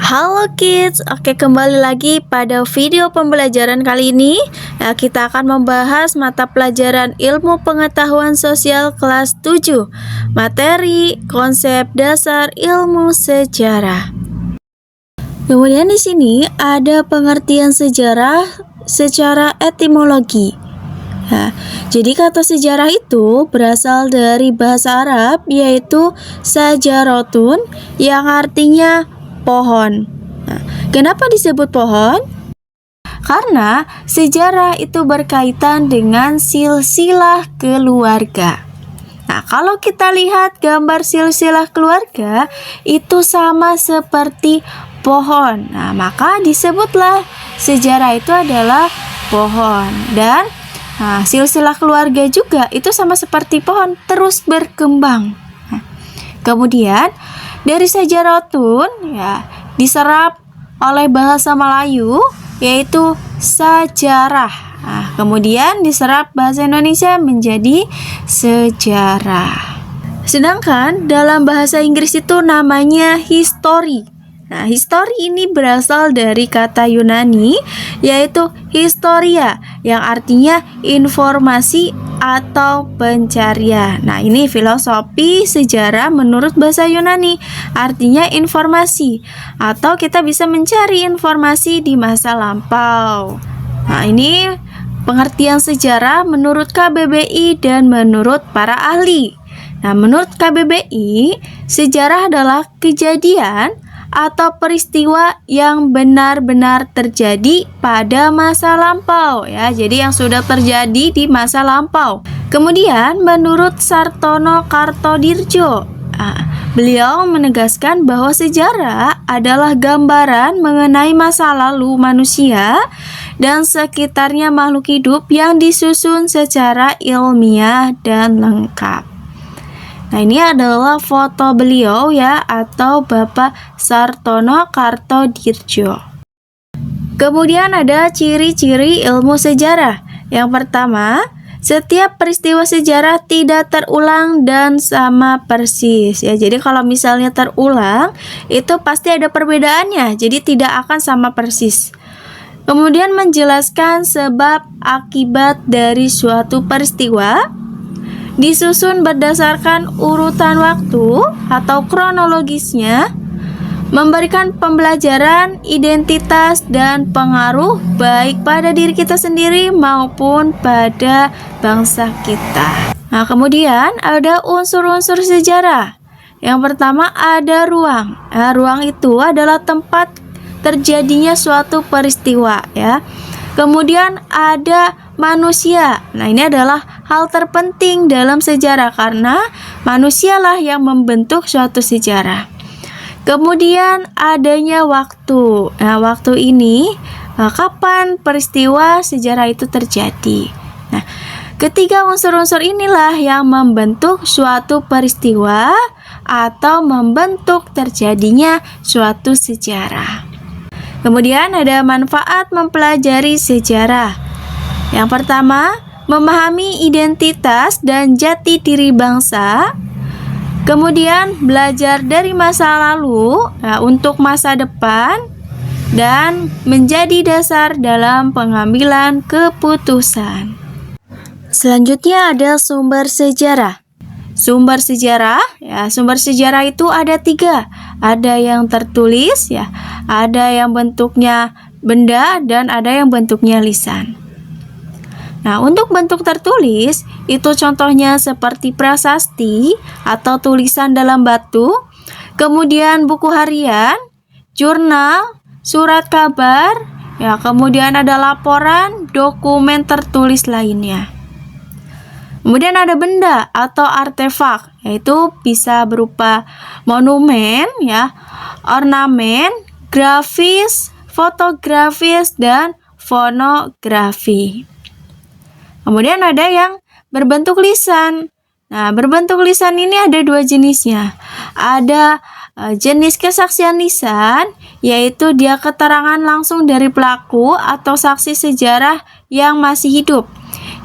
Halo kids, oke kembali lagi pada video pembelajaran kali ini. Kita akan membahas mata pelajaran ilmu pengetahuan sosial kelas 7, materi konsep dasar ilmu sejarah. Kemudian di sini ada pengertian sejarah secara etimologi. Jadi kata sejarah itu berasal dari bahasa Arab yaitu sajarotun yang artinya pohon. Kenapa disebut pohon? Karena sejarah itu berkaitan dengan silsilah keluarga. Kalau kita lihat gambar silsilah keluarga itu sama seperti pohon. Maka disebutlah sejarah itu adalah pohon. Dan silsilah keluarga juga itu sama seperti pohon, terus berkembang. Kemudian dari sajarotun diserap oleh bahasa Melayu yaitu sajarah. Kemudian diserap bahasa Indonesia menjadi sejarah. Sedangkan dalam bahasa Inggris itu namanya history. History ini berasal dari kata Yunani yaitu historia yang artinya informasi atau pencarian. Ini filosofi sejarah menurut bahasa Yunani, artinya informasi atau kita bisa mencari informasi di masa lampau. Ini pengertian sejarah menurut KBBI dan menurut para ahli. Menurut KBBI, sejarah adalah kejadian atau peristiwa yang benar-benar terjadi pada masa lampau jadi yang sudah terjadi di masa lampau. Kemudian menurut Sartono Kartodirjo, beliau menegaskan bahwa sejarah adalah gambaran mengenai masa lalu manusia dan sekitarnya makhluk hidup yang disusun secara ilmiah dan lengkap. Ini adalah foto beliau atau Bapak Sartono Kartodirjo. Kemudian ada ciri-ciri ilmu sejarah. Yang pertama, setiap peristiwa sejarah tidak terulang dan sama persis. Jadi kalau misalnya terulang, itu pasti ada perbedaannya. Jadi tidak akan sama persis. Kemudian menjelaskan sebab akibat dari suatu peristiwa, disusun berdasarkan urutan waktu atau kronologisnya, memberikan pembelajaran, identitas, dan pengaruh baik pada diri kita sendiri maupun pada bangsa kita. Kemudian ada unsur-unsur sejarah. Yang pertama ada ruang. Ruang itu adalah tempat terjadinya suatu peristiwa Kemudian ada manusia. Ini adalah hal terpenting dalam sejarah karena manusialah yang membentuk suatu sejarah. Kemudian adanya waktu. Waktu ini kapan peristiwa sejarah itu terjadi. Ketiga unsur-unsur inilah yang membentuk suatu peristiwa atau membentuk terjadinya suatu sejarah. Kemudian ada manfaat mempelajari sejarah. Yang pertama, memahami identitas dan jati diri bangsa. Kemudian belajar dari masa lalu untuk masa depan dan menjadi dasar dalam pengambilan keputusan. Selanjutnya ada sumber sejarah. Sumber sejarah itu ada 3. Ada yang tertulis ada yang bentuknya benda dan ada yang bentuknya lisan. Untuk bentuk tertulis itu contohnya seperti prasasti atau tulisan dalam batu, kemudian buku harian, jurnal, surat kabar, kemudian ada laporan, dokumen tertulis lainnya. Kemudian ada benda atau artefak, yaitu bisa berupa monumen, ornamen, grafis, fotografis, dan fonografi. Kemudian ada yang berbentuk lisan. Berbentuk lisan ini ada 2 jenisnya. Ada jenis kesaksian lisan, yaitu dia keterangan langsung dari pelaku atau saksi sejarah yang masih hidup.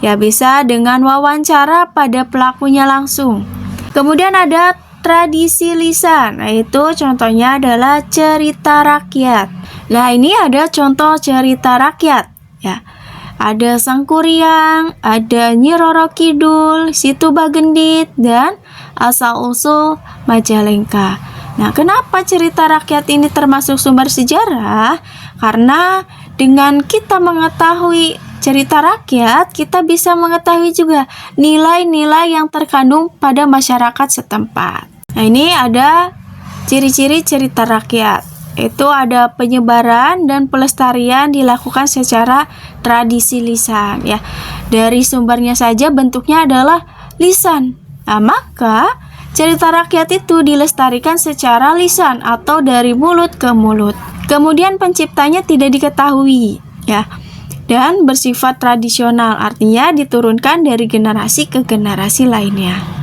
Bisa dengan wawancara pada pelakunya langsung. Kemudian ada tradisi lisan. Nah, itu contohnya adalah cerita rakyat. Nah, ini ada contoh cerita rakyat ya. Ada Sang Kuryang, ada Nyi Roro Kidul, Si Tuba Gendit, dan asal-usul Majalengka. Nah, kenapa cerita rakyat ini termasuk sumber sejarah? Karena dengan kita mengetahui cerita rakyat, kita bisa mengetahui juga nilai-nilai yang terkandung pada masyarakat setempat. Nah, ini ada ciri-ciri cerita rakyat. Itu ada penyebaran dan pelestarian dilakukan secara tradisi lisan ya. Dari sumbernya saja bentuknya adalah lisan. Nah, maka cerita rakyat itu dilestarikan secara lisan atau dari mulut ke mulut. Kemudian penciptanya tidak diketahui ya. Dan bersifat tradisional, artinya diturunkan dari generasi ke generasi lainnya.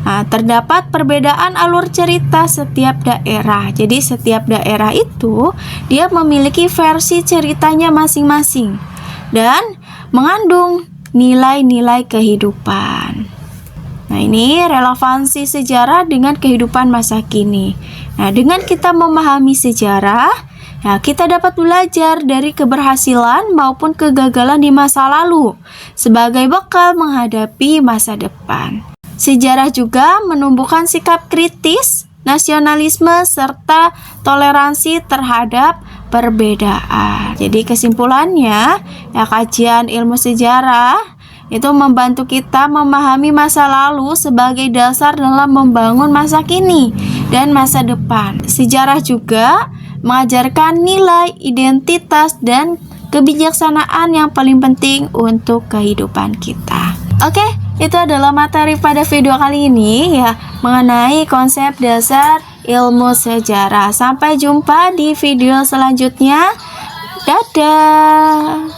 Nah, terdapat perbedaan alur cerita setiap daerah. Jadi setiap daerah itu dia memiliki versi ceritanya masing-masing dan mengandung nilai-nilai kehidupan. Nah, ini relevansi sejarah dengan kehidupan masa kini. Nah, dengan kita memahami sejarah, nah, kita dapat belajar dari keberhasilan maupun kegagalan di masa lalu sebagai bekal menghadapi masa depan. Sejarah juga menumbuhkan sikap kritis, nasionalisme, serta toleransi terhadap perbedaan. Jadi kesimpulannya, ya, kajian ilmu sejarah itu membantu kita memahami masa lalu sebagai dasar dalam membangun masa kini dan masa depan. Sejarah juga mengajarkan nilai, identitas, dan kebijaksanaan yang paling penting untuk kehidupan kita. Oke, itu adalah materi pada video kali ini ya, mengenai konsep dasar ilmu sejarah. Sampai jumpa di video selanjutnya. Dadah.